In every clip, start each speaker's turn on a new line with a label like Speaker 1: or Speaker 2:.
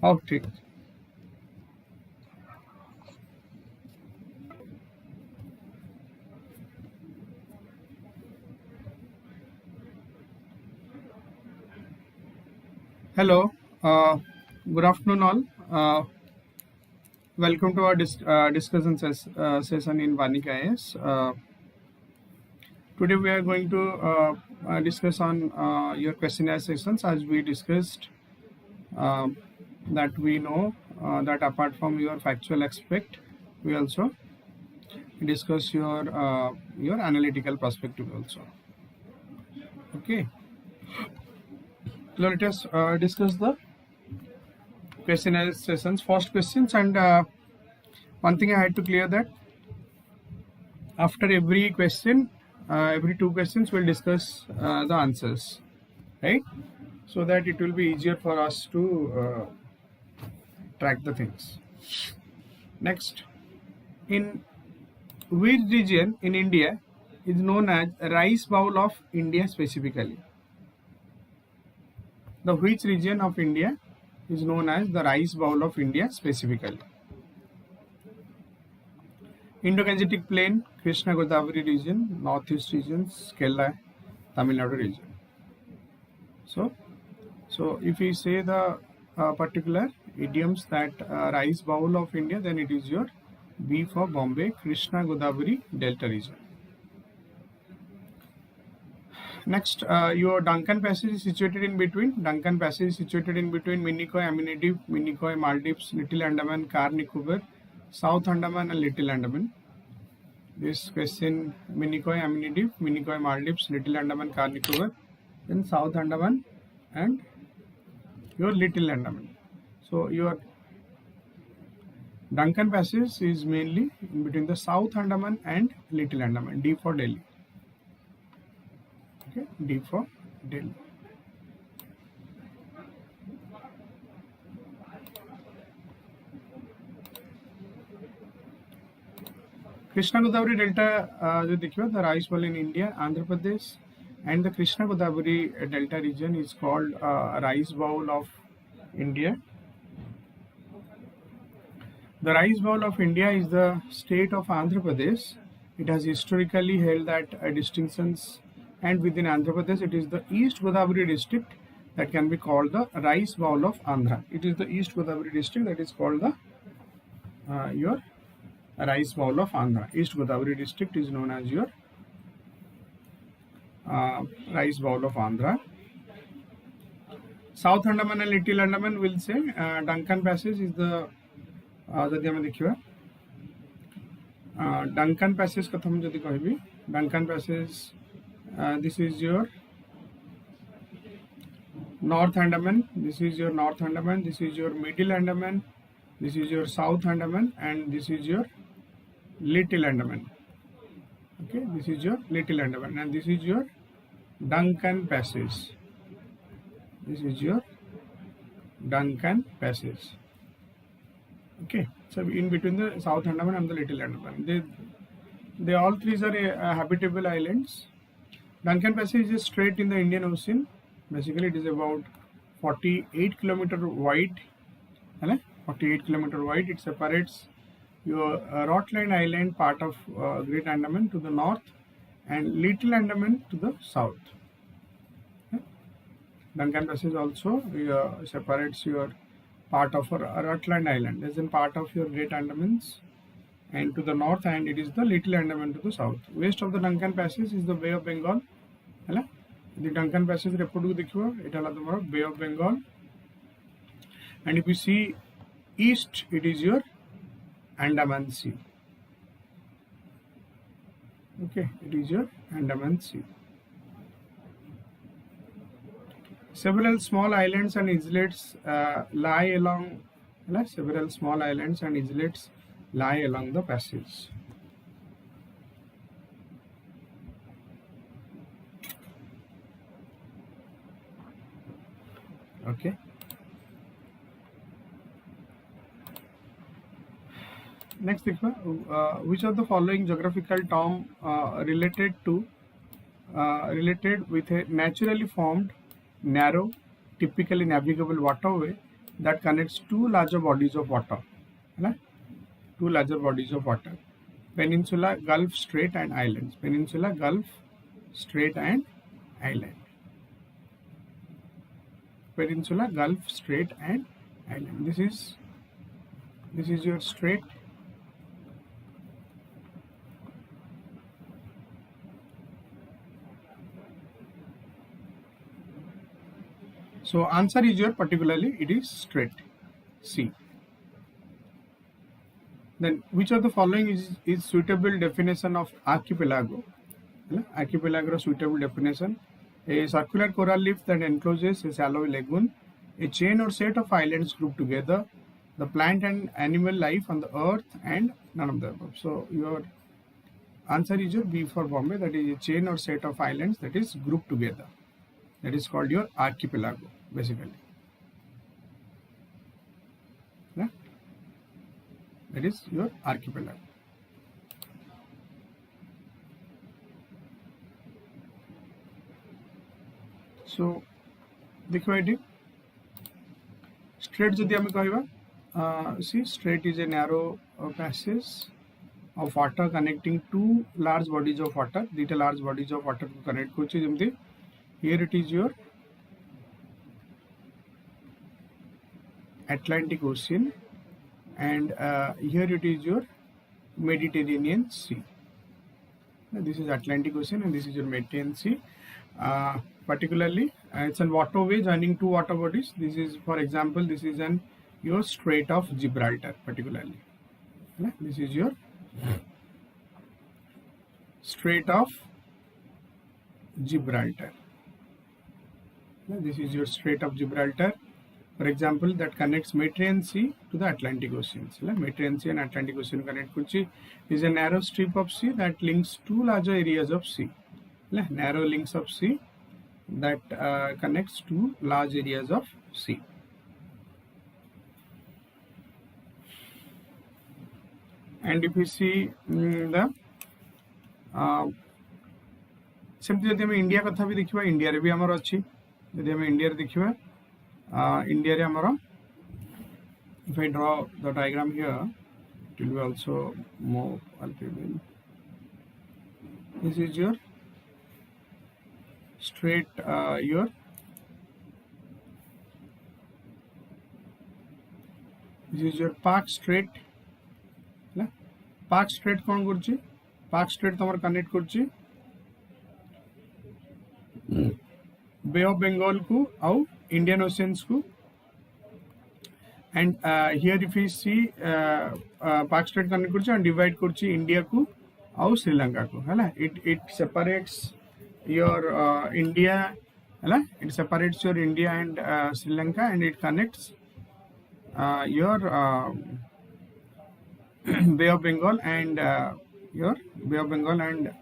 Speaker 1: Okay. Hello. Good afternoon, all. Welcome to our discussion session in Vanik IAS. Today we are going to discuss on your questionnaire sessions, as we discussed that we know that apart from your factual aspect, we also discuss your analytical perspective also. Okay. So let us discuss the questionnaire sessions. First questions, and one thing I had to clear that after every question, every two questions, we'll discuss the answers, right? So that it will be easier for us to track the things. Next, in which region in India is known as rice bowl of India specifically? The which region of India is known as the rice bowl of India specifically? Indo-Gangetic Plain, Krishna Godavari region, Northeast regions, Kerala, Tamil Nadu region. So if we say the particular idioms that rice bowl of India, then it is your B for Bombay, Krishna Godavari Delta region. Next, your Duncan Passage is situated in between. Duncan Passage is situated in between Minicoy, Aminidip, Minicoy, Maldives, Little Andaman, Car Nicobar, South Andaman and Little Andaman. This question, Minicoy, Aminidip, Minicoy, Maldives, Little Andaman, Car Nicobar, then South Andaman and your Little Andaman. So your Duncan Passage is mainly in between the South Andaman and Little Andaman. D for Delhi. Okay, D for Delhi. Krishna Godavari Delta, the rice bowl in India, Andhra Pradesh, and the Krishna Godavari Delta region is called rice bowl of India. The rice bowl of India is the state of Andhra Pradesh. It has historically held that distinctions, and within Andhra Pradesh, it is the East Godavari district that can be called the rice bowl of Andhra. It is the East Godavari district that is called the your rice bowl of Andhra. East Godavari district is known as your rice bowl of Andhra. South Andaman and Little Andaman will say Duncan Passage is the Duncan Passage katham jodi kahibi. Duncan Passage, this is your North Andaman, this is your North Andaman, this is your Middle Andaman, this is your South Andaman, and this is your Little Andaman. Okay, this is your Little Andaman, and this is your Duncan Passage. This is your Duncan Passage. Okay, so in between the South Andaman and the Little Andaman, they all three are habitable islands. Duncan Passage is straight in the Indian Ocean. Basically, it is about 48 km wide. 48 km wide. It separates your Rutland Island, part of Great Andaman, to the north, and Little Andaman to the south. Duncan Passage also separates your part of Rutland Island, as in part of your Great Andamans, and to the north, and it is the Little Andaman to the south. West of the Duncan Passage is the Bay of Bengal. The Duncan Passage report it is Bay of Bengal, and if you see east, it is your Andaman Sea. Okay, it is your Andaman Sea. Several small islands and islets lie along. Several small islands and islets lie along the passage. Okay. Next, which of the following geographical term related with a naturally formed, narrow, typically navigable waterway that connects two larger bodies of water. Right? Two larger bodies of water. Peninsula, Gulf, Strait and islands. Peninsula, Gulf, Strait and island. Peninsula, Gulf, Strait and island. This is your strait. So answer is your particularly it is strait C. Then which of the following is suitable definition of archipelago? Archipelago suitable definition: a circular coral reef that encloses a shallow lagoon, a chain or set of islands grouped together, the plant and animal life on the earth, and none of the above. So your answer is your B for Bombay, that is a chain or set of islands that is grouped together. That is called your archipelago, basically. Yeah? That is your archipelago. So, देखो ये strait जदि हमें कहवा, see strait is a narrow passage of water connecting two large bodies of water. Dita large bodies of water को connect करछि जेमति here it is your Atlantic Ocean and here it is your Mediterranean Sea. This is Atlantic Ocean and this is your Mediterranean Sea. Particularly, it's a waterway joining two water bodies. This is, for example, this is your Strait of Gibraltar. Particularly, this is your Strait of Gibraltar. This is your Strait of Gibraltar. For example, that connects Mediterranean Sea to the Atlantic Ocean. Mediterranean Sea and Atlantic Ocean connect. This is a narrow strip of sea that links two larger areas of sea. Narrow links of sea that connects two large areas of sea. And if we see the सेमती जदि हम India कथा भी देखिबा, India रे भी हमर अछि. जदि हम इंडिया रे देखिबा, इंडिया रे हमर, if I draw the diagram here, it will be also more palpable. This is your straight your this is your Park Strait. Park Strait कौन करछि? Park Strait तमर कनेक्ट करछि Bay of Bengal को आउ Indian Oceans को. And here if you see Park Strait connect करछि and divide करछि India को आउ Sri Lanka को, हैला. It separates your India, हैला. It separates your India and Sri Lanka, and it connects your Bay of Bengal and your Bay of Bengal and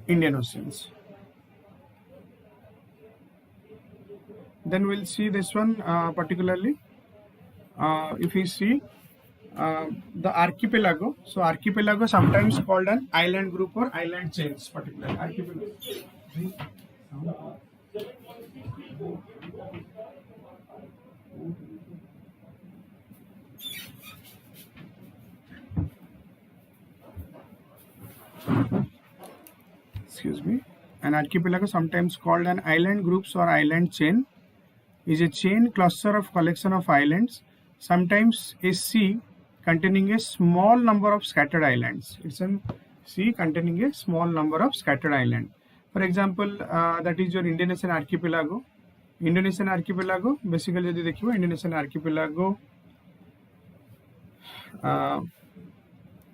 Speaker 1: Indian Oceans. Then we'll see this one particularly. If we see the archipelago, so archipelago sometimes called an island group or island chains. Particularly archipelago. Excuse me. An archipelago, sometimes called an island groups or island chain, is a chain cluster of collection of islands, sometimes a sea containing a small number of scattered islands. It's a sea containing a small number of scattered islands. For example, that is your Indonesian archipelago. Indonesian archipelago, basically यदि देखिए Indonesian archipelago,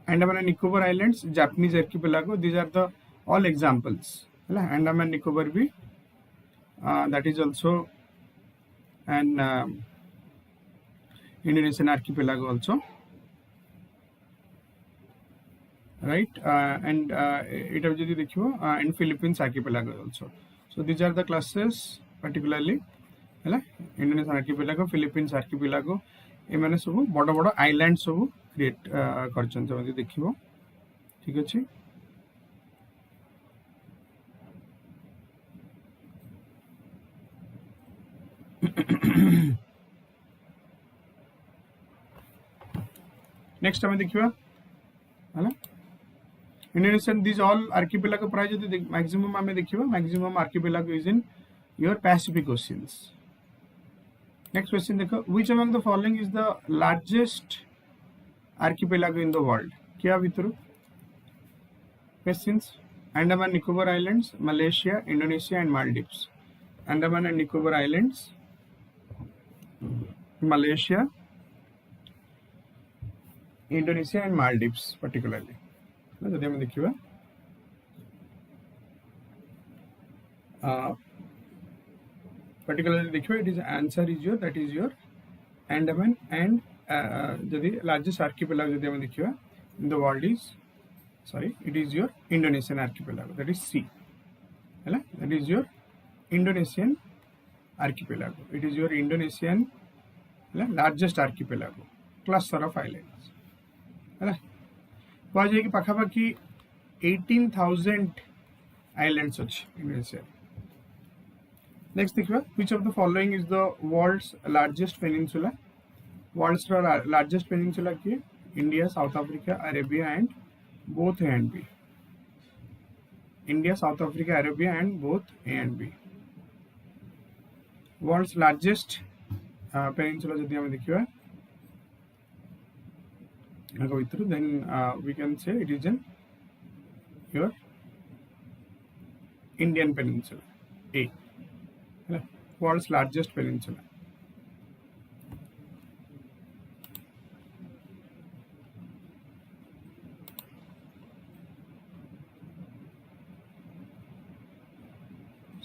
Speaker 1: Andaman and Nicobar Islands, Japanese archipelago. These are the all examples. Andaman Nicobar भी, that is also an Indonesian archipelago also, right? And it have jodi dekhibo and Philippines archipelago also. So these are the classes particularly, Indonesian archipelago, Philippines archipelago. ए माने सब बड़ बड़ island सब create करछन जदी देखिबो. ठीक अछि. Next आम देखा है Indonesian, these all archipelago prize maximum आम देखा maximum archipelago is in your Pacific Oceans. Next question देखो, which among the following is the largest archipelago in the world? क्या भितर questions? Andaman Nicobar Islands, Malaysia, Indonesia and Maldives. Andaman and Nicobar Islands, Malaysia, Indonesia and Maldives particularly. ଯଦି ଆମେ ଦେଖିବା particularly देखिए, it is answer is your, that is your Andaman and जदि largest archipelago जदि हमें देखिए in the world is, sorry, it is your Indonesian archipelago, that is C, है, that is your Indonesian archipelago, it is your Indonesian largest archipelago, cluster of islands, है, कह जाए कि पाखापाखि 18,000 islands अच्छे Indonesia. Next देखिए, which of the following is the world's largest peninsula? World's largest peninsula की India, South Africa, Arabia and both A and B. India, South Africa, Arabia and both A and B. World's largest peninsula जब हम देखिए go through, then we can say it is in your Indian peninsula, A, world's largest peninsula.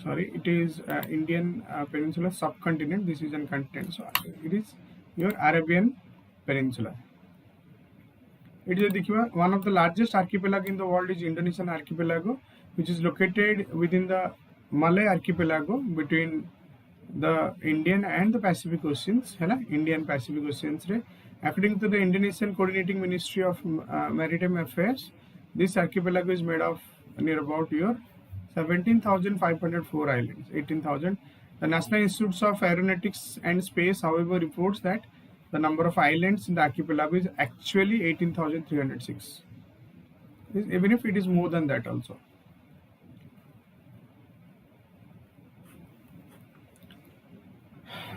Speaker 1: Sorry, it is Indian peninsula subcontinent, this is a continent, so it is your Arabian peninsula. It is one of the largest archipelago in the world is Indonesian archipelago, which is located within the Malay archipelago between the Indian and the Pacific Oceans, Indian Pacific Oceans. According to the Indonesian Coordinating Ministry of Maritime Affairs, this archipelago is made of near about your 17,504 islands, 18,000. The National Institutes of Aeronautics and Space, however, reports that the number of islands in the archipelago is actually 18,306, even if it is more than that also.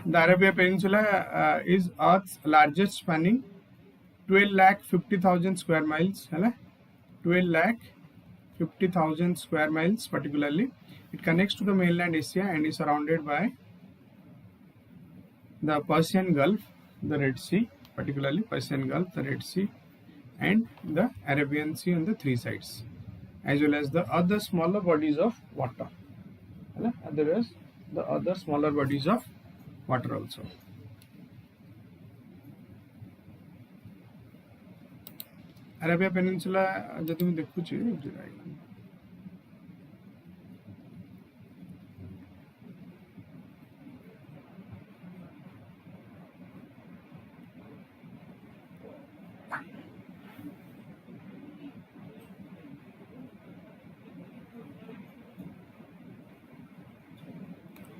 Speaker 1: The Arabian Peninsula is Earth's largest, spanning 12,50,000 square miles. 12,50,000 square miles particularly. It connects to the mainland Asia and is surrounded by the Persian Gulf, the Red Sea, particularly Persian Gulf, the Red Sea, and the Arabian Sea on the three sides, as well as the other smaller bodies of water. Otherwise, the other smaller bodies of water also. Arabia Peninsula, जब तुम देखो चाहिए,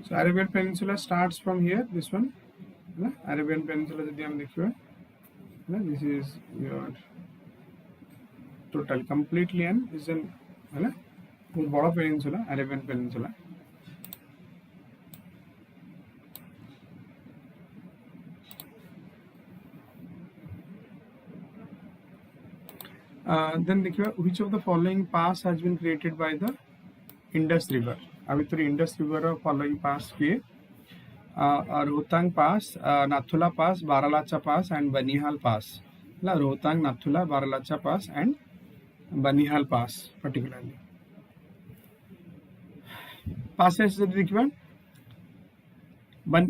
Speaker 1: so Arabian Peninsula starts from here, this one, Arabian Peninsula जब हम देखिए, this is your total completely and is an बहुत बड़ा peninsula, Arabian Peninsula. Then देखिए, which of the following pass has been created by the Indus River? अभी तो Indus river following pass किए, Rohtang pass, Nathula pass, Baralacha pass and Banihal pass. Rohtang, Nathula, Baralacha pass and Banihal pass particularly. Passes देखिए,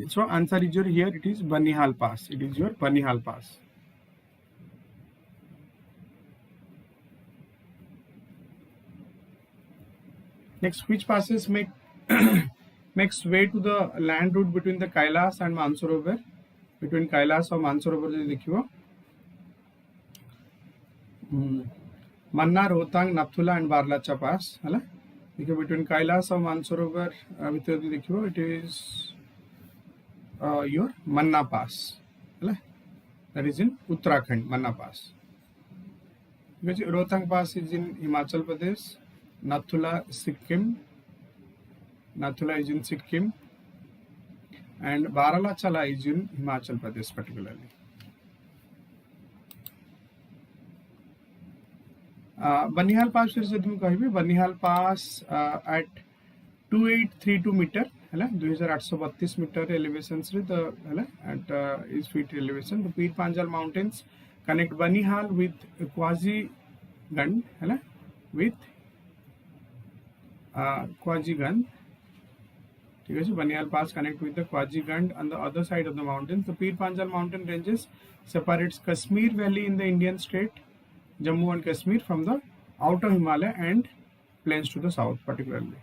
Speaker 1: so answer is your here, it is Banihal Pass. It is your Banihal Pass. Next, which passes makes way to the land route between the Kailas and Mansarovar? Between Kailas और Mansarovar जो देखियो, Manna, Rohtang, Nathula and Barlacha Pass, है ना? देखियो between Kailas और Mansarovar भीतर देखियो, it is your Manna Pass. That is in Uttarakhand, Manna Pass. Rohtang Pass is in Himachal Pradesh. Nathula is in Sikkim, and Baralachala is in Himachal Pradesh particularly. Banihal Pass is Banihal Pass at 2832 meter, 2832 meter elevations at is feet elevation. The Pir Panjal Mountains connect Banihal with Quasi-Gund, with Quasi-Gund. Banihal Pass connect with the Quasi-Gund on the other side of the mountains. The Pir Panjal mountain ranges separates Kashmir Valley in the Indian state Jammu and Kashmir from the outer Himalaya and plains to the south particularly.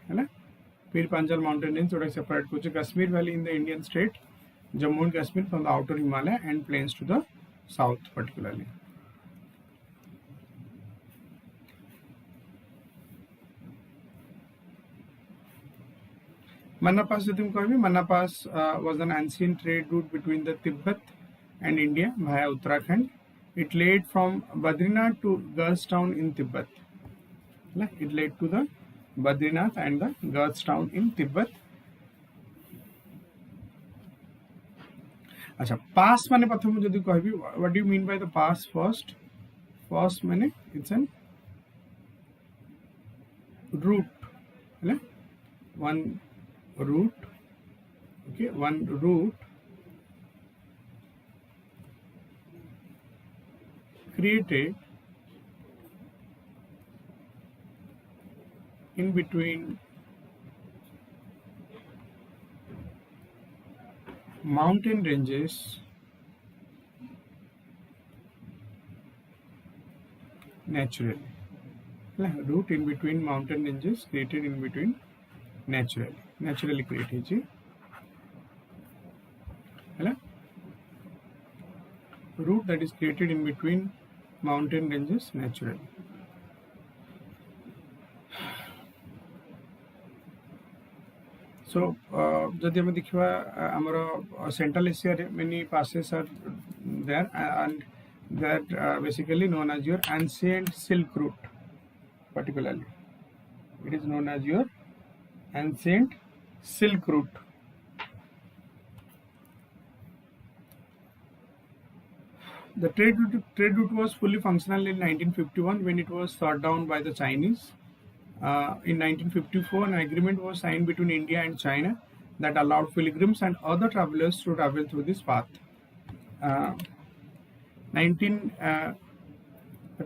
Speaker 1: Pir Panjal mountain range separate Kashmir Valley in the Indian state Jammu and Kashmir from the outer Himalaya and plains to the south particularly. Manna Pass Manna Pass was an ancient trade route between the Tibet and India via Uttarakhand. It led from Badrinath to Gurs town in Tibet. It led to the Badrinath and the Gurs town in Tibet. Acha, pass mane pratham jodi कहबी, what do you mean by the pass first? First mane it's an route, one route, okay, one route created in between mountain ranges naturally. Route in between mountain ranges created in between naturally created. Route that is created in between mountain ranges naturally. So, जदि हम देखिबा हमरो Central Asia many passes are there, and that basically known as your ancient Silk Route particularly. It is known as your ancient Silk Route. The trade route was fully functional in 1951 when it was shut down by the Chinese. In 1954, an agreement was signed between India and China that allowed pilgrims and other travelers to travel through this path. The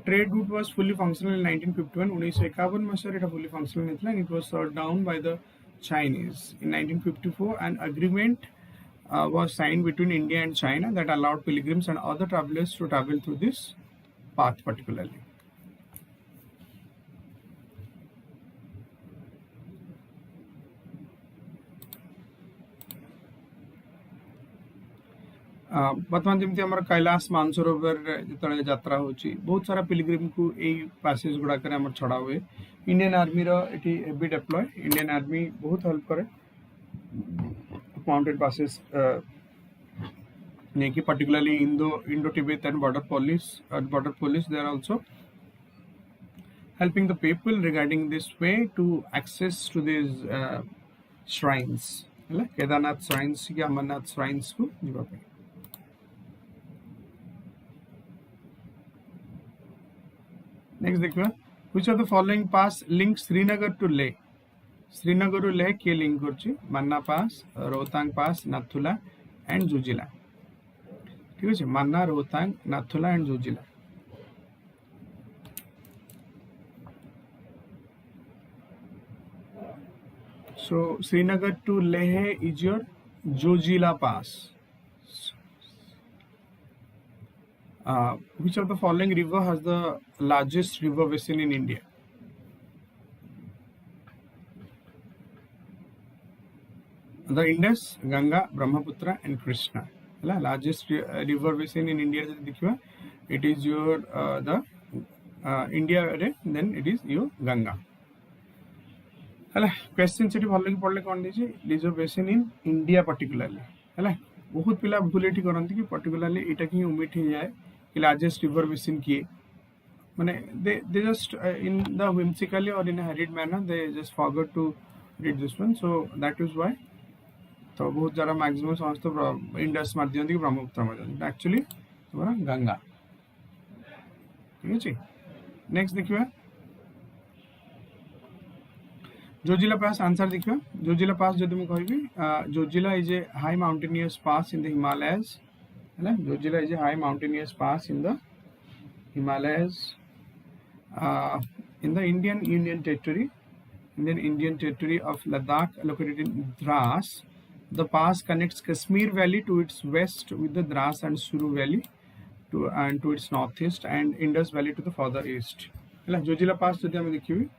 Speaker 1: trade route was fully functional in 1951. 1951 masar it fully functional and it was shut down by the Chinese. In 1954, an agreement was signed between India and China that allowed pilgrims and other travelers to travel through this path particularly. बर्तमान जमी आम कैलाश मानसरोवर जो यात्रा होची बहुत सारा Pilgrim को यही पासेज गुड़ाक छड़ा हुए. इंडियन आर्मी री हेवी डेप्लॉय इंडियन आर्मी बहुत हेल्प करे माउंटेन पासेस नहीं कि particularly Indo Tibet and border police they are also helping the people regarding this way to access to these shrines. Kedarnath shrines या Amarnath shrines को जीवा पे. Next देखिए, which of the following pass links Srinagar to Leh? Srinagar to Leh के link करची मन्ना पास, Rohtang pass, Nathula and जुजिला. ठीक है, मन्ना, Rohtang, Nathula and जुजिला. So Srinagar to Leh is your Jojila Pass. Which of the following river has the largest river basin in India? The Indus, Ganga, Brahmaputra and Krishna. Largest river basin in India, it is your the India, then it is your Ganga. Question city following river basin in India particularly. बहुत पिला भूल एठी करंती कि particularly एटा कि omit हो जाए कि largest river basin किए माने they just in the whimsically or in a hurried manner they just forgot to read this one, so that is why तो बहुत ज़्यादा मैक्सिमम समस्त इंडस मार दियंती कि ब्रह्मपुत्र मार दियंती एक्चुअली तुम्हारा गंगा ठीक है। नेक्स्ट देखिए जोजिला पास आंसर देखिए जोजिला पास जदि मैं कहबी Zojila is a high mountainous pass in the Himalayas है Zojila is a high mountainous pass in the Himalayas in the Indian Indian territory of Ladakh located in Dras. The pass connects Kashmir Valley to its west with the Dras and Suru Valley to its northeast and Indus Valley to the further east. Hela Jojila Pass jodi ame dekhibi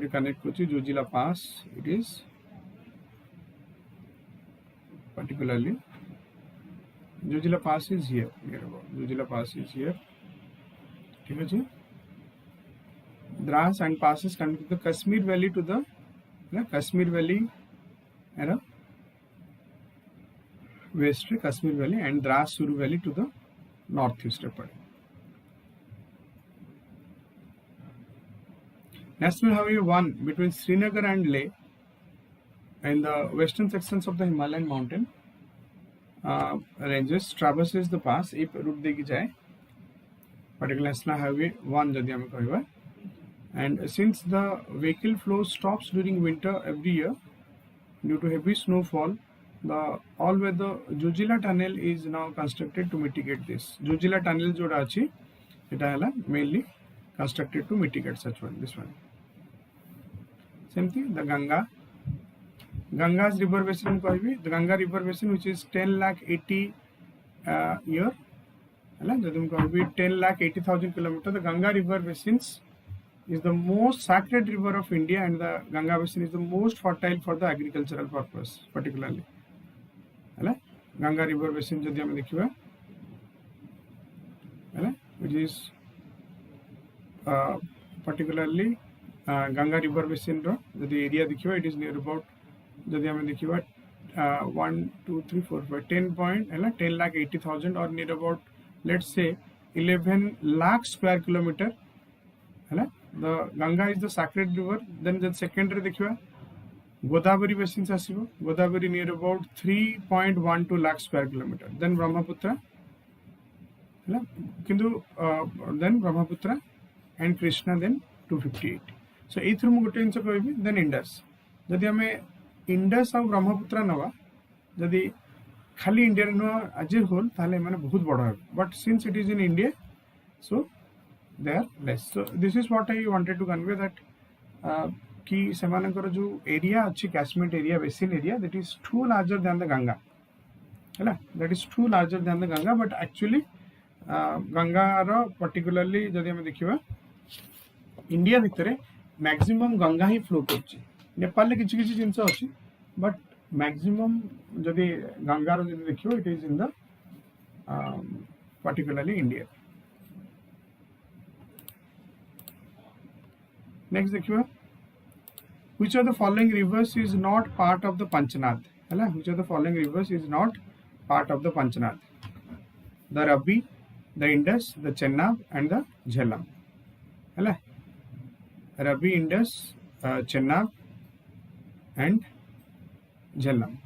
Speaker 1: to connect kochi Jojila Pass, it is particularly Jojila Pass is here. Jojila Pass is here. ठीक है जी Dras and passes connect the Kashmir Valley to the Kashmir Valley and west Kashmir Valley and Dras Suru Valley to the northeast. National Highway 1 between Srinagar and Leh in the western sections of the Himalayan mountain ranges traverses the pass. If route deki jaye particular National Highway 1 jodi ame kahiba, and since the vehicle flow stops during winter every year due to heavy snowfall, the all-weather Jojila tunnel is now constructed to mitigate this. Jojila tunnel जोड़ा अच्छी, इटा है ला mainly constructed to mitigate such one. This one. Same thing. The Ganga's river basin कोई भी, the Ganga river basin which is 10,80,000 year, है ला जब हम कोई भी 10,80,000 kilometer. The Ganga river basins is the most sacred river of India, and the Ganga basin is the most fertile for the agricultural purpose, particularly. है Ganga river basin जब हम देखिए, है which is particularly Ganga river basin रो जब area देखिए, it is near about जब हम देखिए 1, 2, 3, 4, 5, 10 point है 10,80,000 or near about let's say 11 lakh square kilometer है The Ganga is the sacred river. Then the secondary देखिए Godavari basin आसिबो, Godavari near about 3.12 lakh square kilometer. Then Brahmaputra है किंतु then Brahmaputra and Krishna then 258. So A through गोटे जिनस कहबी then Indus. जदि हमें Indus और Brahmaputra नवा जदि खाली इंडिया न आज होल ताले माने बहुत बड़ा है, but since it is in India, so they are less. So this is what I wanted to convey, that कि सेमानकर जो area अच्छी catchment area basin area that is too larger than the Ganga, है ना, that is too larger than the Ganga, but actually Ganga row particularly जदि हमें देखिबा India भितरे maximum Ganga ही flow करची. नेपाल ले किछि किछि जिंस अछि, but maximum जदि Ganga रो जदि देखिबो it is in the particularly India. Next देखिए which of the following rivers is not part of the Panchanath, है ना, which of the following rivers is not part of the Panchanath? The Ravi, the Indus, the Chenab and the Jhelum, है ना, Ravi, Indus, Chenab and Jhelum.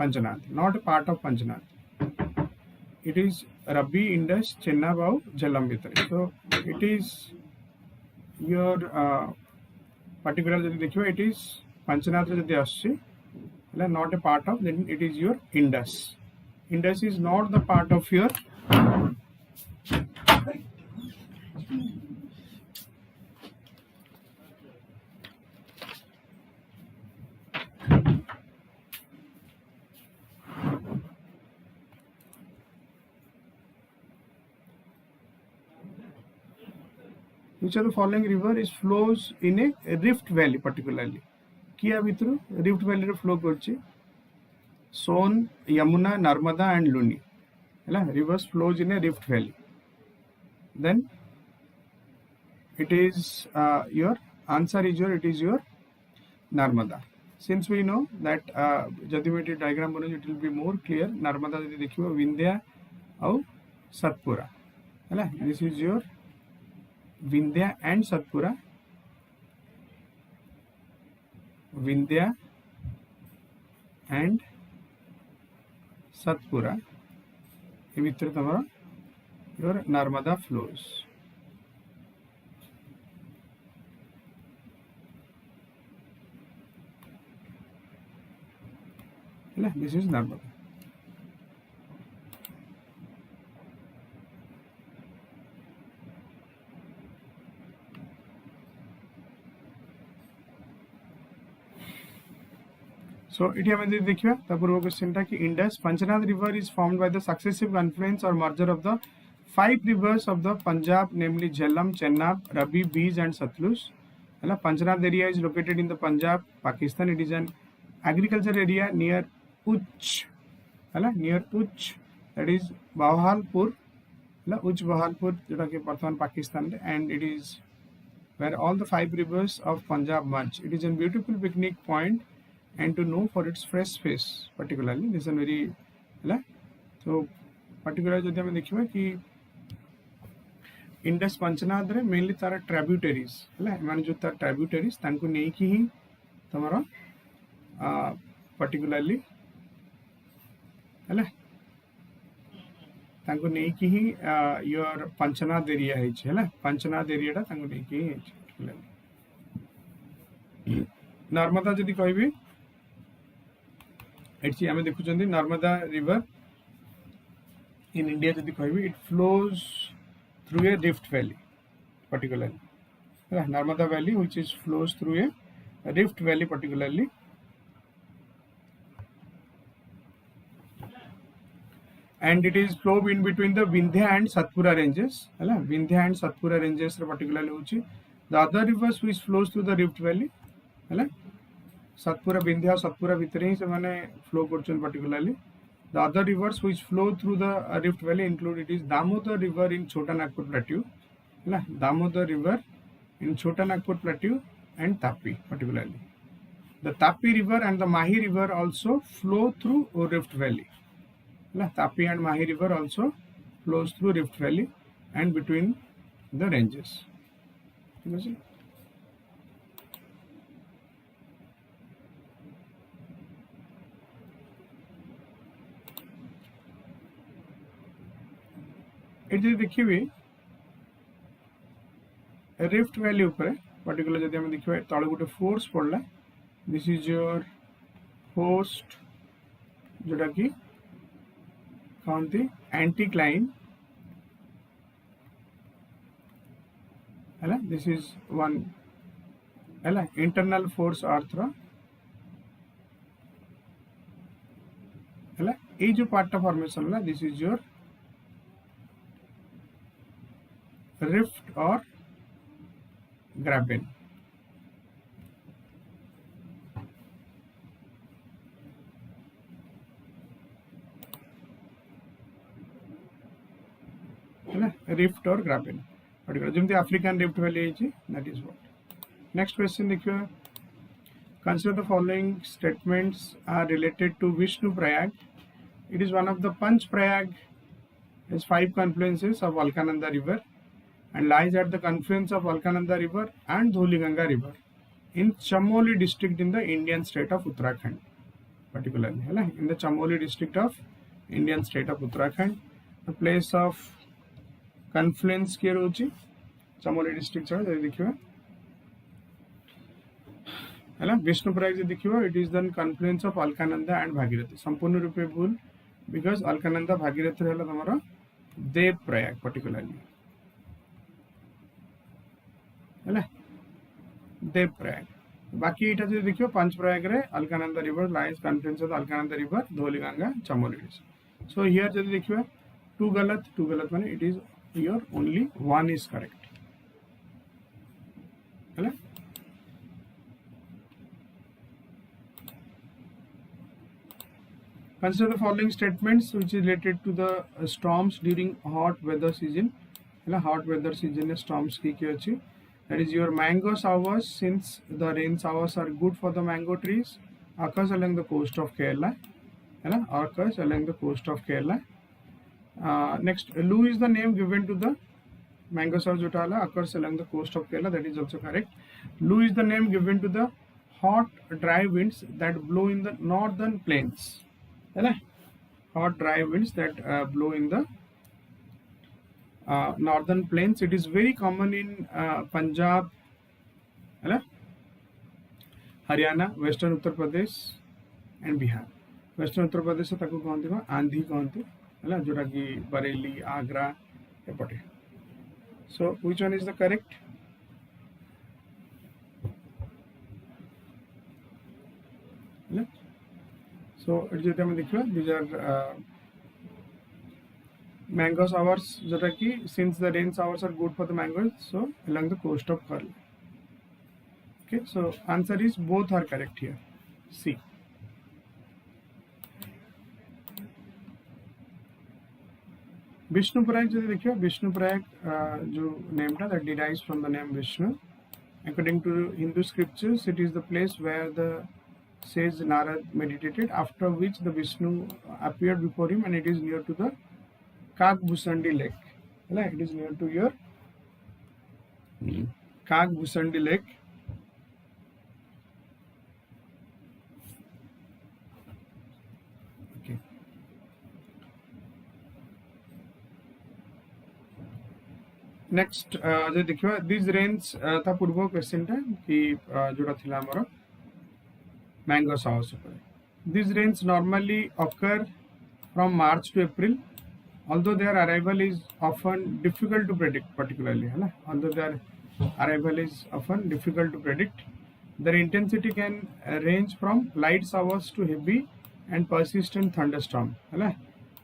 Speaker 1: Panchanath, not a part of Panchanath. It is Ravi, Indus, Chenab और Jhelum भितर. So it is your particular जब देखिए it is Panchanath जब आसुची, है not a part of, then it is your Indus. Indus is not the part of your which of the following river is flows in a rift valley particularly. किया भितर rift valley रे flow करची Son, Yamuna, Narmada and Luni. Rivers flows in a rift valley. Then it is your answer is it is your Narmada. since we know that जदि मैं ये diagram बनो it will be more clear. Narmada जदि देखियो विंध्या और सतपुरा है ना, this is your Vindhya and Satpura, Vindhya and Satpura ये भितर तमरा your Narmada flows. This is Narmada. So it देखिए पूर्व क्वेश्चन था कि Indus Panchnad river is formed by the successive confluence और merger of the 5 rivers of the Punjab, namely Jhelum, Chenab, Ravi, Beej and Satluj. Panchnath area is located in the Punjab, Pakistan. It is an agriculture area near Uch, that is Bahalpur, Uch Bahalpur, Parthan, Pakistan, and it is where all the 5 rivers of Punjab merge. It is a beautiful picnic point and to know for its fresh fish, particularly. This is a very, so particularly जब हम देखिए कि इंडस पंचनाद रे mainly तारा tributaries है माने जो तार tributaries तांको नै कि ही तमरो पर्टिकुलरली है तांको नै कि ही योर पंचनाद एरिया है छै पंचनाद एरिया तांको नै कि पर्टिकुलरली नर्मदा जदि कहबी एठी हम देखुचंदी नर्मदा रिवर in India जदि कहबी it flows through a rift valley particularly. Narmada valley which is flows through a rift valley particularly. And it is flow in between the Vindhya and Satpura ranges. Vindhya and Satpura ranges particularly uchi. The other rivers which flows through the rift valley. Satpura, Vindhya, Satpura भितर ही से माने flow करछन particularly. The other rivers which flow through the rift valley include it is Damodar river in Chota Nagpur plateau, Damodar river in Chota Nagpur plateau and Tapi particularly. The Tapi river and the Mahi river also flow through rift valley. Tapi and Mahi river also flows through rift valley and between the ranges. ये देखिए rift valley ऊपर particular जब हम देखिए तले गोटे force पड़ला this is your host जोटा कि कहते एंटीक्लाइन है दिस इज वन है इंटरनल फोर्स अर्थ है ये जो पार्ट फॉर्मेशन है this is your rift or graben. Rift or graben. Particular जमती African rift valley है that is what. Next question देखिए. Consider the following statements are related to Vishnu Prayag. It is one of the Panch Prayag. Has 5 confluences of Alkananda river and lies at the confluence of Alkananda river and Dholiganga river in Chamoli district in the Indian state of Uttarakhand. Particularly, in the Chamoli district of Indian state of Uttarakhand, the place of confluence के रोची Chamoli district चढ़ जब देखिए, विष्णु प्रयाग जब देखिए, it is the confluence of Alkananda and Bhagirathi. संपूर्ण रूपे भूल because Alkananda Bhagirathi है हमारा देव प्रयाग particularly. देव प्रयाग बाकी इटा जो देखियो पंच प्रयाग रे Alaknanda river lies confluence of Alaknanda river Dhauliganga Chamoli. So here जो देखियो 2 गलत माने it is your only 1 is correct. है consider the following statements which is related to the storms during hot weather season. Hot weather season में storms की क्या अच्छी. That is your mango showers, since the rain showers are good for the mango trees. occurs along the coast of Kerala. Occurs along the coast of Kerala. Next, Lu is the name given to the mango sour jotala, occurs along the coast of Kerala. That is also correct. Lu is the name given to the hot dry winds that blow in the northern plains. Hot dry winds that blow in the northern plains. It is very common in Punjab, Haryana, Western Uttar Pradesh and Bihar. Western Uttar Pradesh se taku कहते हैं आंधी कहते हैं, जोटा कि Bareilly, Agra एपटे. So which one is the correct? So these are mango sours, since the rain showers are good for the mangoes, so along the coast of Kerala. Okay, so answer is both are correct here. C. Vishnuprayag जो देखिए, Vishnuprayag जो name था, that derives from the name Vishnu. According to Hindu scriptures, it is the place where the sage Narad meditated, after which the Vishnu appeared before him, and it is near to the Kagbusandi lake. It is near to your Kagbusandi lake. Okay. Next, देखिए, these rains था पूर्व question था कि जोड़ा थिला हमारा mango sours. These rains normally occur from March to April, although their arrival is often difficult to predict. Particularly, although their arrival is often difficult to predict, their intensity can range from light showers to heavy and persistent thunderstorm.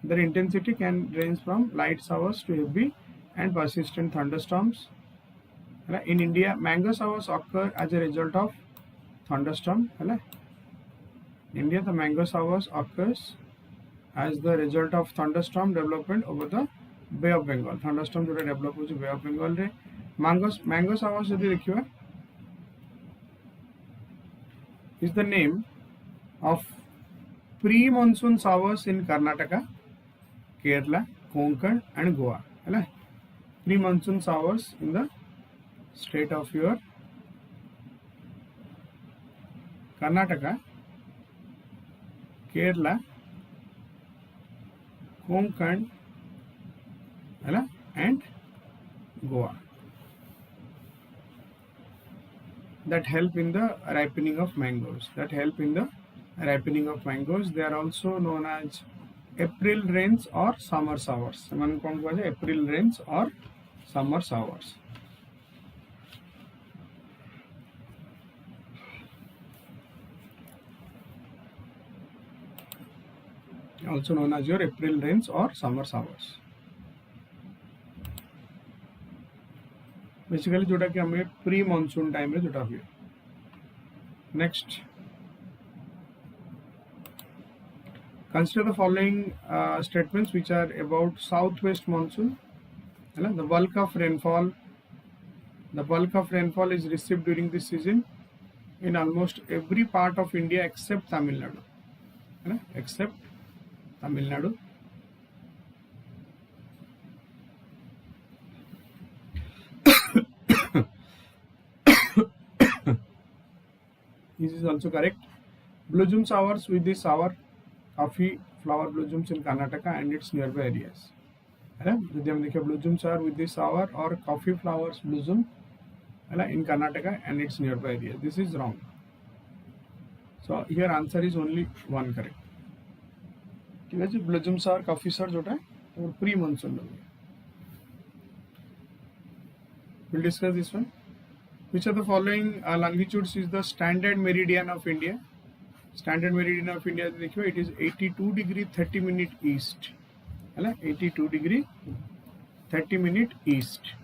Speaker 1: Their intensity can range from light showers to heavy and persistent thunderstorms. In India, mango showers occur as a result of thunderstorm. India, the mango showers occurs as the result of thunderstorm development over the Bay of Bengal. Thunderstorm जो develop हो Bay of Bengal रे mango showers यदि देखिए is the name of pre-monsoon showers in Karnataka, Kerala, Konkan and Goa. Pre-monsoon showers in the state of your Karnataka, Kerala, Konkan and Goa, that help in the ripening of mangoes. They are also known as April rains or summer showers. April rains or summer showers. Also known as your April rains or summer showers. Basically, जोटा कि हमें pre-monsoon time में जोटा हुए. Next, consider the following statements which are about southwest monsoon. The bulk of rainfall is received during this season in almost every part of India except Tamil Nadu. Except Tamil Nadu. This is also correct. Blossom showers with this hour, coffee flower blossoms in Karnataka and its nearby areas. यदि हम देखें blossom shower with this hour or coffee flowers blossom in Karnataka and its nearby areas. This is wrong. So here answer is only one correct. ठीक है जी, blossom shower, coffee shower जोटा है और pre monsoon लोग. We'll discuss this one. Which of the following longitudes is the standard meridian of India? Standard meridian of India देखिए, it is 82 degree 30 minute east. 82 degree 30 minute east.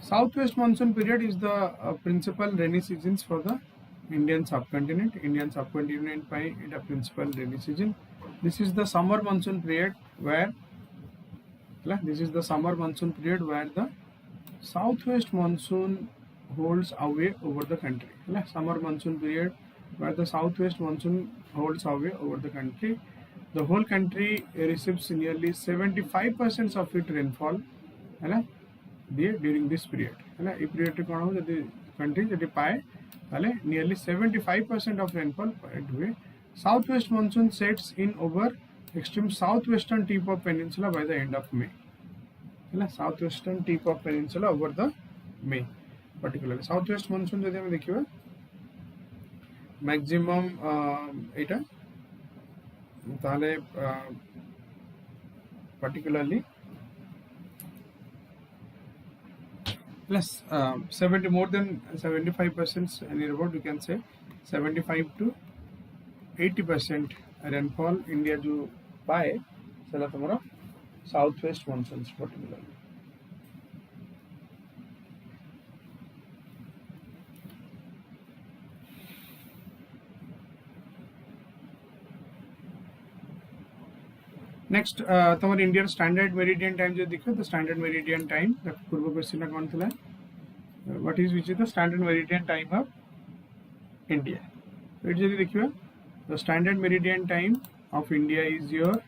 Speaker 1: Southwest monsoon period is the principal rainy seasons for the Indian subcontinent. By the principal rainy season. This is the summer monsoon period where the southwest monsoon holds away over the country. Summer monsoon period where the southwest monsoon holds away over the country. The whole country receives nearly 75% of its rainfall during this period. ये period रे कौन हो जब country जब पाए ताले nearly 75% of rainfall हुए. Southwest monsoon sets in over extreme southwestern tip of peninsula by the end of May. Southwestern tip of peninsula over the May. Particularly southwest monsoon जब हमें देखिए maximum एटा ताले particularly plus 70 more than 75% near about you can say 75 to 80% rainfall India जो पाए चला तुम्हारा southwest monsoons particularly. Next तुम्हारे Indian standard meridian time जो देखो द स्टैंडर्ड मेरिडियन टाइम पूर्व क्वेश्चन कौन था what is which is the standard meridian time of India. ये देखिए the standard meridian time of India is your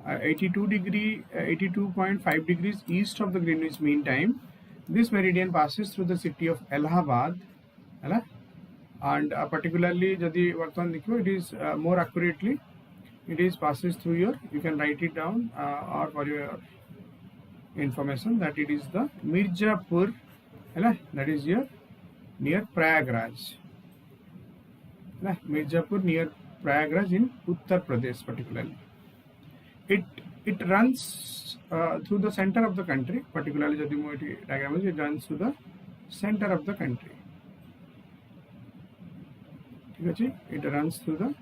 Speaker 1: 82.5 degrees east of the Greenwich Mean Time. This meridian passes through the city of Allahabad, and particularly जदि वर्तमान देखिए it is more accurately it is passes through your, you can write it down or for your information that it is the Mirzapur, that is your near Prayagraj. Mirzapur near Prayagraj in Uttar Pradesh particularly. It runs through the center of the country, particularly जदि मोटी diagram है, it runs through the center of the country. ठीक है जी, it runs through the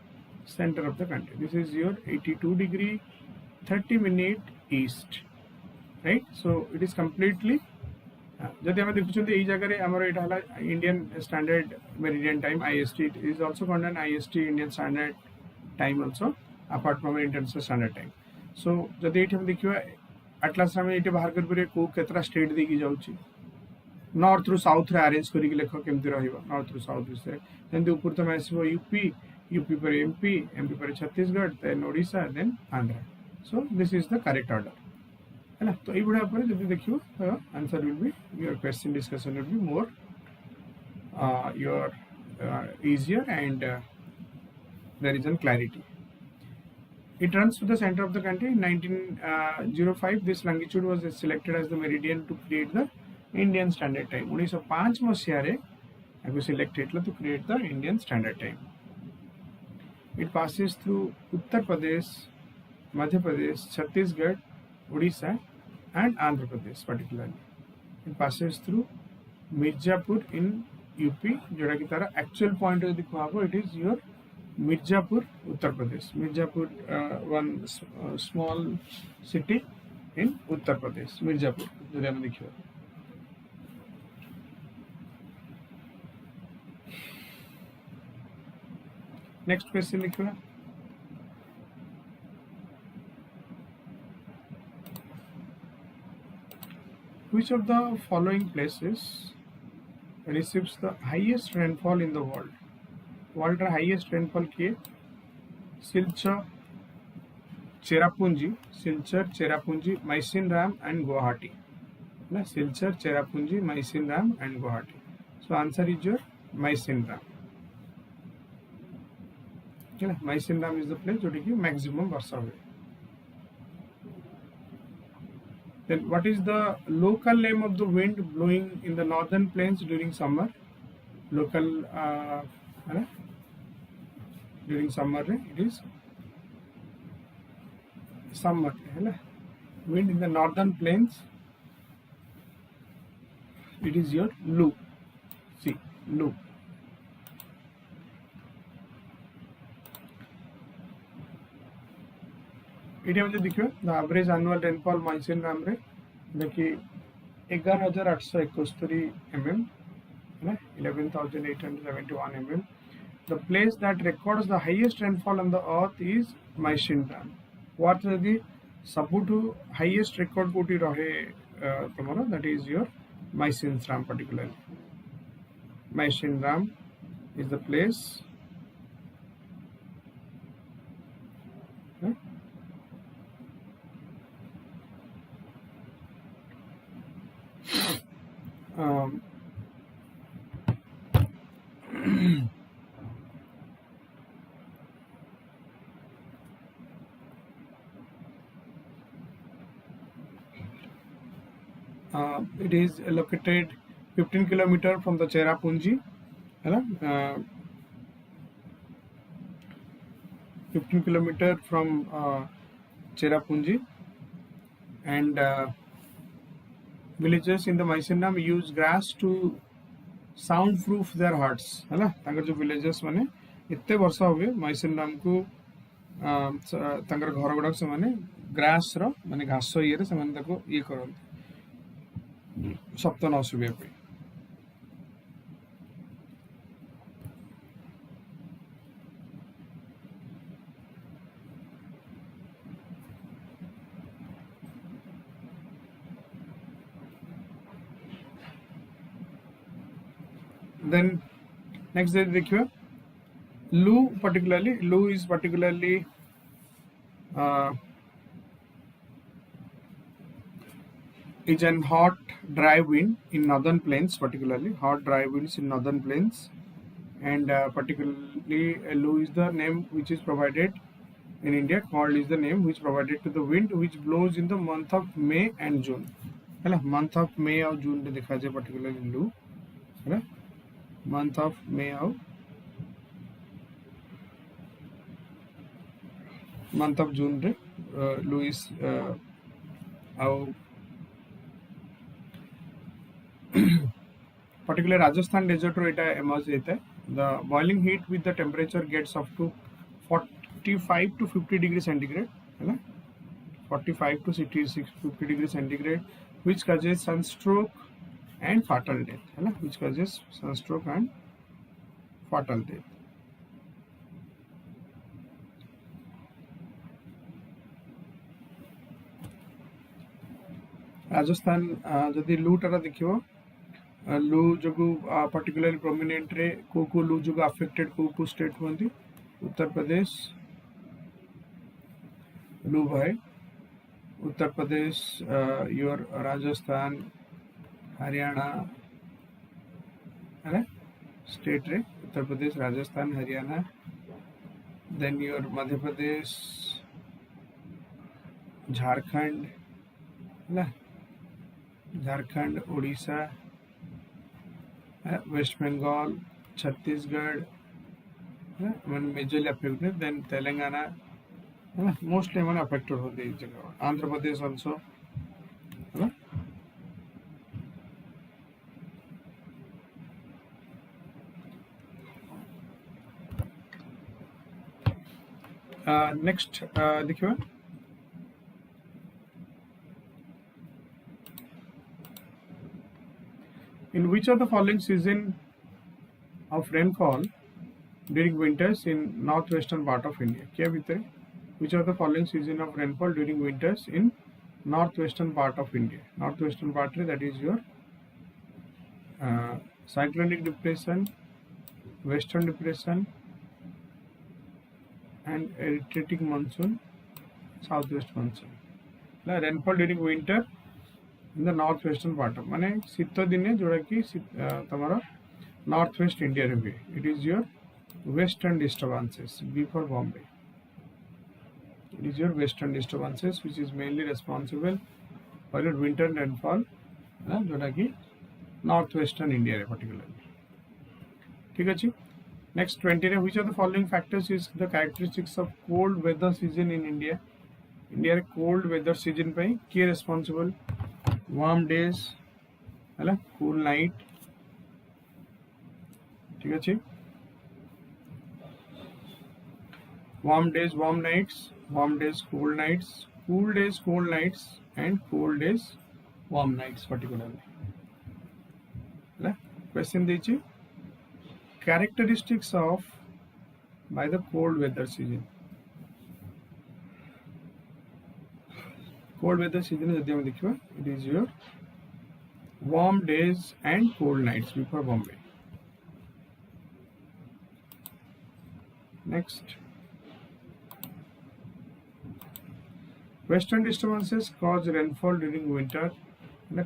Speaker 1: center of the country. This is your 82 degree 30 minute east, right? So it is completely जदि हमें देखुछन्ते एई जगह रे हमर एटा हला Indian standard meridian time IST. It is also called an IST, Indian Standard Time also, apart from International Standard Time. So जदि एठी हम देखियो एटलास में एठी बाहर कर परे को केतरा स्टेट देकी जाउची नॉर्थ थ्रू साउथ रे अरेंज करी के लेखो केमति रहिबो नॉर्थ थ्रू साउथ से देन ऊपर तो आसीबो यूपी पर एमपी पर Chhattisgarh then Odisha then Andhra. So this is the correct order है ना. तो ये बुढ़ा पर जब देखियो तो answer will be your question discussion will be more your easier and there is an clarity. It runs to the center of the country. In 1905 this longitude was selected as the meridian to create the Indian Standard Time. 1905 मसीहा रे आगु select हेतला to create the Indian Standard Time. It passes through Uttar Pradesh, Madhya Pradesh, Chhattisgarh, Odisha and Andhra Pradesh particularly. It passes through Mirzapur in UP, जोड़ा कि तारा actual point यदि कहबो it is your Mirzapur, Uttar Pradesh. Mirzapur, one small city in Uttar Pradesh. Mirzapur, जो हम देखियो. Next question लिखो. Which of the following places receives the highest rainfall in the world? World highest rainfall किए Silchar, Cherrapunji, Maisinram and Guwahati. Silchar, Cherrapunji, Maisinram and Guwahati. So answer is your Maisinram. Maisinram is the place जो कि maximum वर्षा हुए. Then what is the local name of the wind blowing in the northern plains during summer? Local during summer it is summer wind in the northern plains it is your Lu. See Lu. ये मुझे देखियो the average annual rainfall माइसिनराम रे देखिए 11,871 mm है 11,871 mm. The place that records the highest rainfall on the earth is Maisinram. What is the सबुठु highest record कोटी रहे तुम्हारा that is your Mysinram particularly. Mysinram is the place. Okay. It is located 15 km from the Cherrapunji. 15 km from Cherrapunji, and villagers in the Mysinram use grass to soundproof their huts. है ना, तांकर जो villagers माने इतने वर्षा हुए Mysinram को तांकर घर गुड़ाक से माने ग्रास रो माने घास ये रे से माने ताको ये करो शब्द न सुबह पे. Then next day देखिए Lu is particularly is an hot dry wind in northern plains, particularly hot dry winds in northern plains, and particularly Lu is the name which is provided in India. Called is the name which provided to the wind which blows in the month of May and June. है ना, month of May और June में देखा जाए particularly Lu, है ना, month of May और month of June रे Lu is our particular Rajasthan desert रो इटा emerge होता है. The boiling heat with the temperature gets up to 45 to 50 degrees centigrade, है ना, 45 to 50 degrees centigrade, which causes sunstroke and fatal death, है ना, which causes sunstroke and fatal death. Rajasthan जदि लू टारा देखियो लू जो पर्टिकुलरली प्रोमिनेंट रे को लू जो अफेक्टेड को स्टेट होती उत्तर प्रदेश लू भाई उत्तर प्रदेश योर राजस्थान हरियाणा है स्टेट रे उत्तर प्रदेश राजस्थान हरियाणा देन योर मध्य प्रदेश झारखंड है Jharkhand Odisha West Bengal Chhattisgarh majorly affected then Telangana mostly मैंने अफेक्टेड होते हैं जगह आंध्र प्रदेश ऑल्सो है ना. नेक्स्ट देखिए in which of the following season of rainfall during winters in northwestern part of India? क्या भीतर which of the following season of rainfall during winters in northwestern part of India? Northwestern part that is your cyclonic depression, western depression, and retreating monsoon, southwest monsoon. Rainfall during winter in the northwestern part of माने शीत दिने जोड़ा कि तमारा northwest India रे हुए. It is your western disturbances. B for Bombay. It is your western disturbances which is mainly responsible for your winter rainfall जोड़ा कि northwestern India रे particularly. ठीक है जी. Next 20 रे which of the following factors is the characteristics of cold weather season in India? India रे cold weather season पे किए responsible? Warm days, है ना, cool night, ठीक है जी. Warm days, warm nights, warm days, cool nights, cool days, cold nights, and cold days, warm nights particularly. है ना. Question दीजिए. Characteristics of by the cold weather season. Cold weather season जब हम देखिए it is your warm days and cold nights before Bombay. Next, western disturbances cause rainfall during winter. In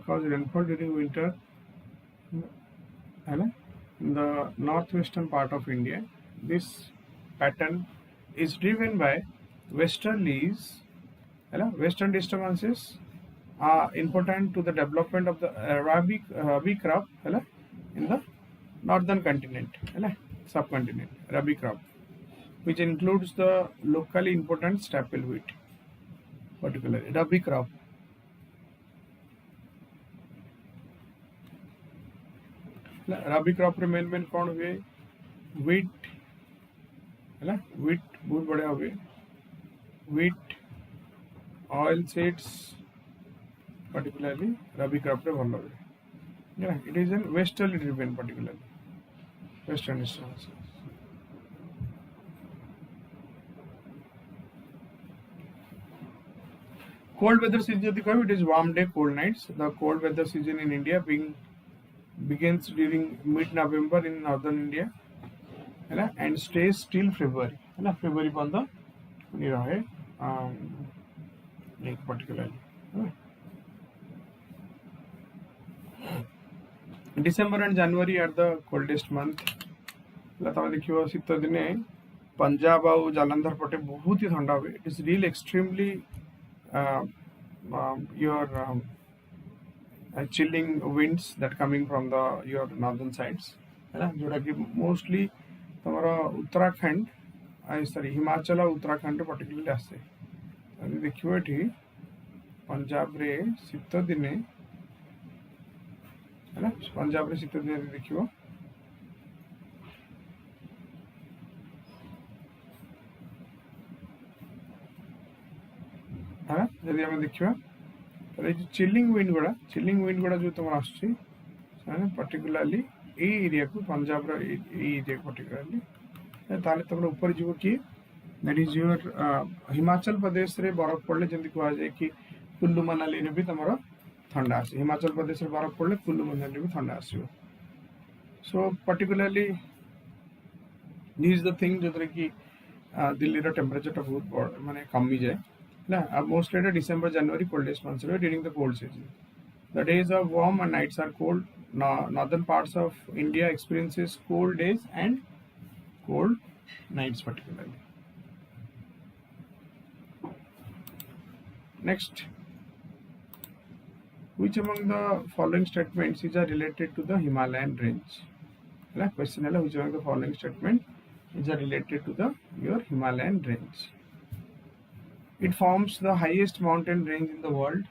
Speaker 1: the northwestern part of India. This pattern is driven by westerlies. Western disturbances are important to the development of the rabi crop in the northern continent, subcontinent, rabi crop, which includes the locally important staple wheat, particularly rabi crop. Rabi crop रे main कौन हुए wheat है wheat बहुत बढ़िया हुए wheat oil seeds particularly रबी crop रे भल हुए it is an westerly driven particularly western disturbance. Cold weather season it is warm day cold nights. The cold weather season in India begins during mid-November in northern India and stays till February. February बंद नहीं रहे particularly. December and January are the coldest month. तब देखियो शीत दिने पंजाब और जालंधर पटे बहुत ही ठंडा हुए. It is really extremely your chilling winds that coming from your northern sides जोटा कि मोस्टली तुम्हारा उत्तराखंड सॉरी हिमाचल और उत्तराखंड पर्टिकुलरली आसे देखियो ये पंजाब रे शीत दिने पंजाब रे शीत दिने देखियो जदि आम देखा चिलिंग विंड गुड़ा जो तुम आस पर्टिकुलरली एरिया को पंजाब एरिया पर्टिकुलरली तुम ऊपर जीव कि that is your Himachal Pradesh रे बरफ पड़े जमी कहुए कि कुल्लू मनाली भी तुम ठंडा आस हिमाचल प्रदेश रे बरफ पड़े कुल्लू मनाली भी ठंडा आसो so particularly this is the thing जो कि दिल्ली टेम्परेचर बहुत माने कमी जाए mostly the December, January coldest months during the cold season. The days are warm and nights are cold. Northern parts of India experiences cold days and cold nights particularly. Next, which among the following statements is related to the Himalayan range? Question which among the following statements is related to your Himalayan range? It forms the highest mountain range in the world.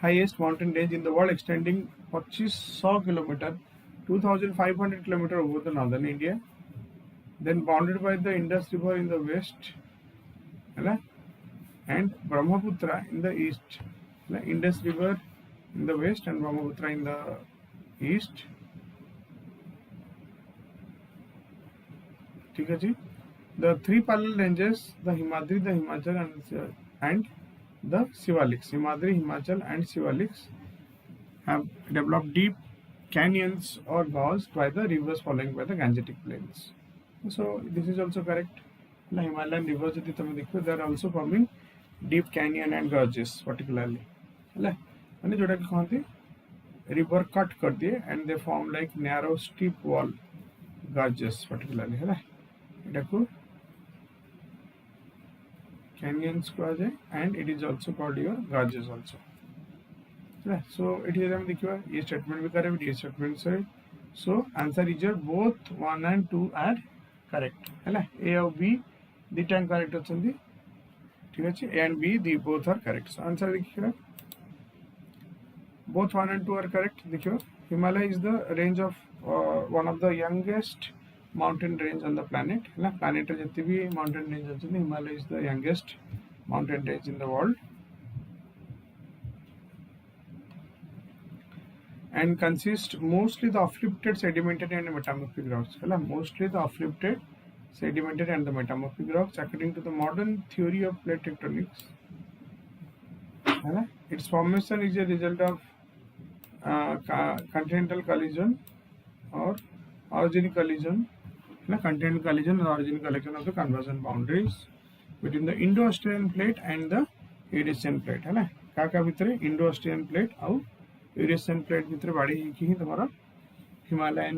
Speaker 1: Highest mountain range in the world extending 2500 km, 2500 km over the northern India. Then bounded by the Indus River in the west and Brahmaputra in the east. Indus River in the west and Brahmaputra in the east. The three parallel ranges, the Himadri, the Himachal and the Shivaliks. Himadri, Himachal and Shivaliks have developed deep canyons or gorges by the rivers following by the Gangetic plains. So this is also correct. The Himalayan rivers, they are also forming deep canyon and gorges particularly. River cut कर दिए and they form like narrow steep wall gorges particularly. Canyons and it is also called your gorges also. So it is a statement correct, a statement sorry. So answer is your both 1 and 2 are correct. A or B the time correct ochandi. A and B the both are correct. So answer both 1 and 2 are correct. Himalaya is the range of one of the youngest mountain range on the planet. Planet mountain range Himalaya is the youngest mountain range in the world and consists mostly the uplifted sedimentary and metamorphic rocks. Mostly the uplifted sedimentary and the metamorphic rocks according to the modern theory of plate tectonics. है. Its formation is a result of continental collision or orogenic collision. Continental collision or orogenic collision of the convergent boundaries between the Indo-Australian plate and the Eurasian plate. है ना. क्या भितर Indo-Australian plate और Eurasian plate भितर बाड़ी ही तुम्हारा Himalayan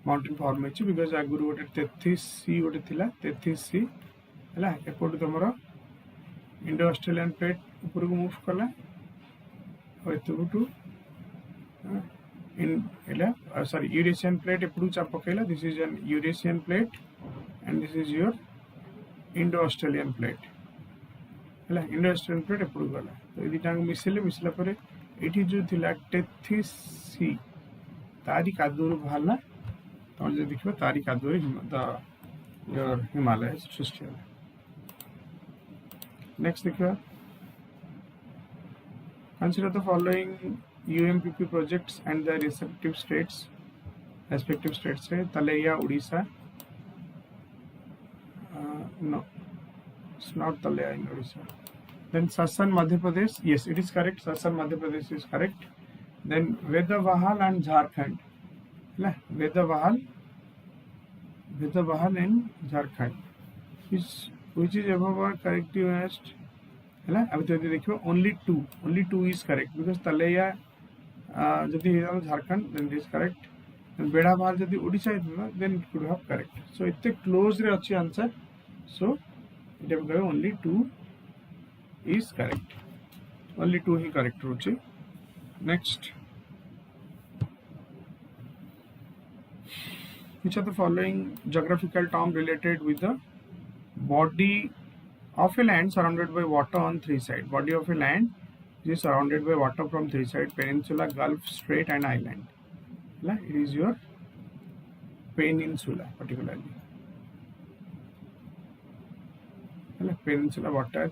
Speaker 1: mountain form है because आगुरी गोटे 33C गोटे थिला 33C है एपटू तुम इंडो ऑस्ट्रेलियन प्लेट ऊपर को मूव कला और एतुटू सॉरी यूरेशियन प्लेट एपटू चाप पकेला. This is an Eurasian plate and this is your Indo Australian plate है. इंडो ऑस्ट्रेलियन प्लेट एपटू गला तो ये दुटा मिसले मिसला पर एठी जो थिला 33C तारी कादूर बाहरला तो जो देखिए तारी कादूर योर हिमालय सृष्टि है. नेक्स्ट देखिए consider the following UMPP projects and the respective states है तलैया Orissa. No, it's not Talaya in Odisha. Then Sasan Madhya Pradesh, yes it is correct. Sasan Madhya Pradesh is correct. Then Vedavahal and Jharkhand. Vedavahal in Jharkhand. Which is above or corrective asked? अभी तो देखिए only two is correct because तलैया जदि Jharkhand then it is correct. Then बेड़ाभाल जदि Odisha then it could have correct. So इतने close रे अच्छी answer. So it will go only 2 is correct. Only 2 he correct होचे. Next. Which are the following geographical term related with the body of a land surrounded by water on 3 sides? Body of a land is surrounded by water from 3 sides: peninsula, gulf, strait and island. It is your peninsula particularly. Peninsula water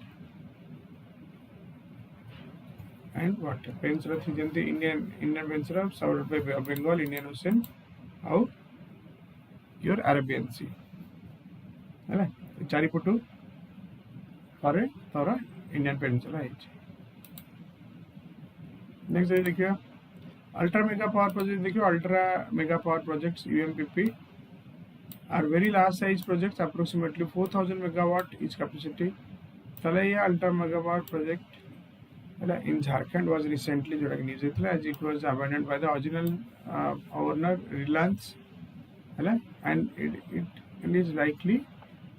Speaker 1: and water. Peninsula is Indian Peninsula surrounded by Bengal, Indian Ocean, और your Arabian Sea. है चारिपटू पर तोरा Indian Peninsula है. Next देखिए ultra mega power project. देखिए ultra mega power projects UMPP are very large size projects, approximately 4000 megawatt each capacity. Talaya ultra megawatt project in Jharkhand was recently news as it was abandoned by the original owner Reliance, and it is likely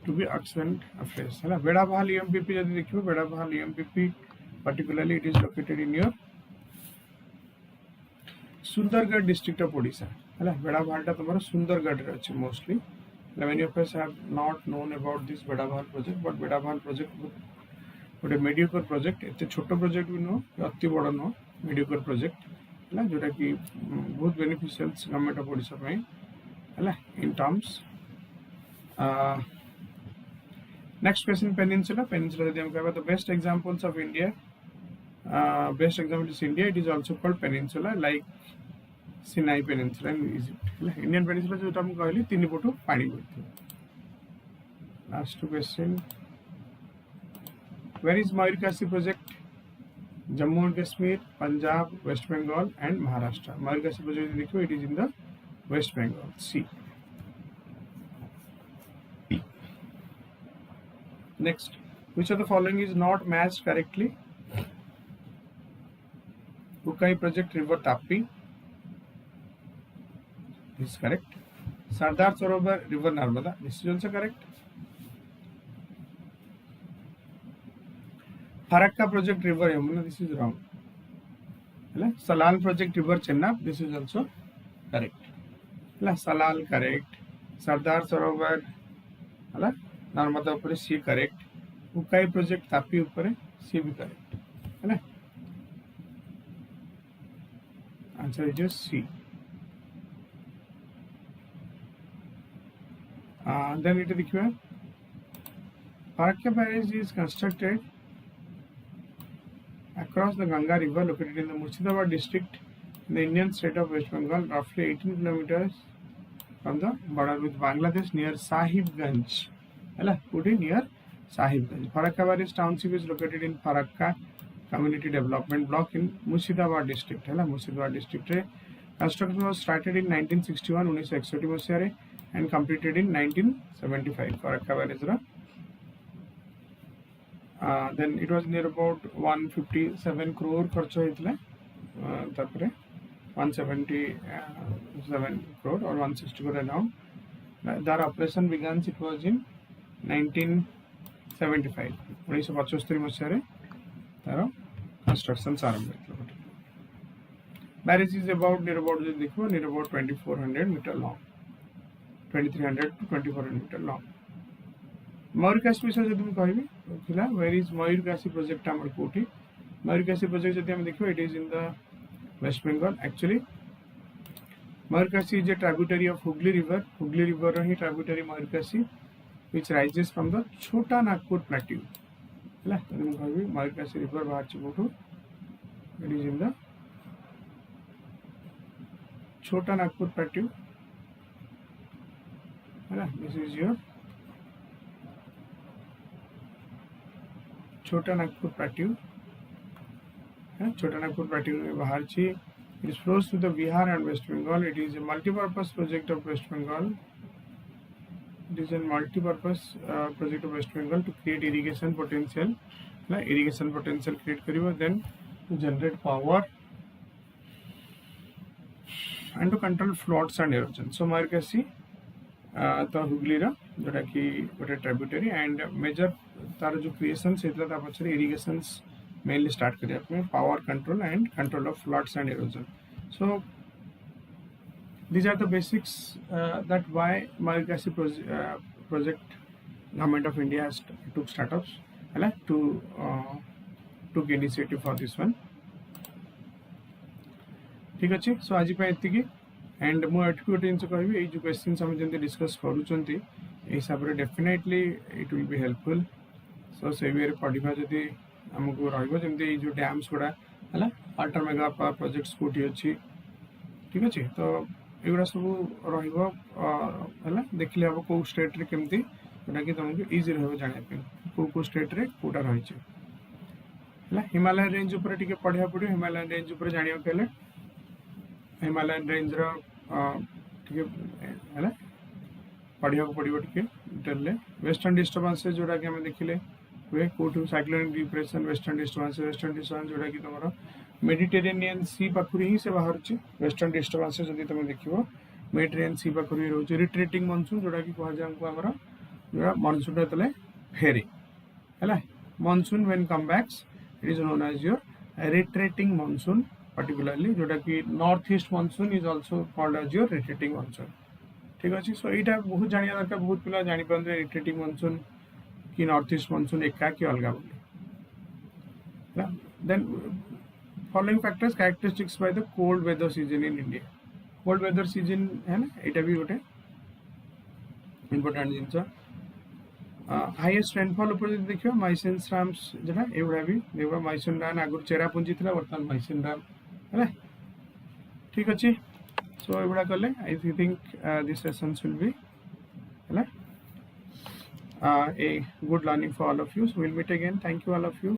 Speaker 1: to be accident affairs. Vedabahal UMPP जब देखिए Vedabahal UMPP particularly it is located in your Sundargarh district of Odisha. Vedabahal टा तुम्हारा सुंदरगढ़ रे अच्छे mostly. Many of us have not known about this Vedabahal project, but Vedabahal project ଗୋଟେ mediocre project. ଏତେ ଛୋଟ project भी नो अति बड़ा नो mediocre project है जोटा कि बहुत beneficial government of Odisha ପାଇଁ है in terms. Next question peninsula यदि हम कहबा the best examples of India, best example is India. It is also called peninsula like Sinai Peninsula in Egypt. Indian Peninsula जो हम कहली तीन पटू पानी बोलते. Last question. Where is Mayurkasi project? Jammu and Kashmir, Punjab, West Bengal and Maharashtra. Mayurkasi project देखो it is in the West Bengal. C. Next, which of the following is not matched correctly? Ukai project River Tapi. This is correct. Sardar Sarovar River Narmada. This is also correct. Farakka project River Yamuna. This is wrong. Salal project River Chenab. This is also correct. Salal correct. Sardar Sarovar Narmada upare C correct. Ukai project Tapi upare C भी correct. Answer is just C. Then it is Farakka barrage is constructed across the Ganga river located in the Murshidabad district in the Indian state of West Bengal, roughly 18 kilometers from the border with Bangladesh near Sahibganj. Put in near Sahibganj. Farakka Barriers Township is located in Farakka Community Development Block in Murshidabad district. Murshidabad district. Construction was started in 1961, 1961 and completed in 1975. Farakka Barriers. Then it was near about 157 crore kharcha hoitla. Tapre 177 crore or 160 crore around. Their operation began. It was in 1975. 1975 ମସିହାରେ ତାର construction ଆରମ୍ଭ ହୋଇଥିଲା. Barrage is about near about 2400 meter long, 2300 to 2400 meter long. मयूरकाशी विषय जब मैं कहबी थिला where is मयूरकाशी project हमर कोठी. मयूरकाशी project जब हम देखिबो it is in the West Bengal. Actually Mayurkashi is a tributary of Hooghly River. Hooghly River he tributary Mayurkashi which rises from the Chota Nagpur plateau. है तो हम कहबी Mayurkashi river बाहर कोठो it is in the Chota Nagpur plateau. है this is your Chota Nagpur plateau. Chota Nagpur plateau में बाहर ची. It flows through the Bihar and West Bengal. It is a multi-purpose project of West Bengal. It is a multi-purpose project of West Bengal to create irrigation potential. Irrigation potential create करिबो, then to generate power and to control floods and erosion. So Mayurkashi तो हुगली रा जोटा कि गोटे tributary and major तार जो creation सेतला ता पछरे irrigations mainly start करिया में power control and control of floods and erosion. So these are the basics that why Mayurkashi project government of India has took startups to took initiative for this one. ठीक अच्छे. So आज पे एतिकी and मो एटकु tense कहबी ए जो questions हम जंती discuss करूचंती ए हिसाब रे definitely it will be helpful. So से वे पढिबा जदी हमको रहिबो जेमती जो डैम्स गुडा हला वाटर मेगा पावर प्रोजेक्ट्स कोठी अछि. ठीक अछि. तो एगुडा सब रहिबो हला देखले हबो को स्टेट रे केमती जोटा कि तुमको इजी रहबो जाने पे को स्टेट रे कोटा रहि छै. हला हिमालय रेंज ऊपर टिके पढिया पडियो. हिमालय रेंज ऊपर जानियो केले हिमालय रेंज रो टिके हला पढिया को पडियो टिके डिटेल. वेस्टर्न डिस्टर्बेंसेस जोटा कि हम देखिले वे कोटू साइक्लोनिक डिप्रेशन वेस्टर्न डिस्टर्बेंस जोटा कि तुम मेडिटेरेनियन सी पाखुरी ही से बाहर वेस्टर्न डिस्टर्बेंस जब तुम देखो मेडिटेरेनियन सी पाखुरी रोचे. रिट्रेटिंग मानसून जोटा कि कह जाए आमर जो मानसून जो फेरे है monsoon when come backs it is known as your retreating monsoon particularly जोटा कि north east monsoon is also called as your retreating monsoon. ठीक अच्छे. सो यहाँ बहुत जाना दरकार. बहुत पिला जानी पारते रिट्रेटिंग मानसून कि नॉर्थ ईस्ट मानसून एका कि अलग बोली. Then following factors characteristics by the cold weather season in India. Cold weather season है ना एटा भी गोटे इंपोर्टेंट जिनस. हाईएस्ट रेनफॉल ऊपर जब देखियो माइसेन राम्स जरा एवडा भी देखो माइसेन राम आगुर चेरापुंजी थिला वर्तमान माइसेन राम है. ठीक अछि. सो एवडा कले I think this sessions will be a good learning for all of you. So we'll meet again. Thank you all of you.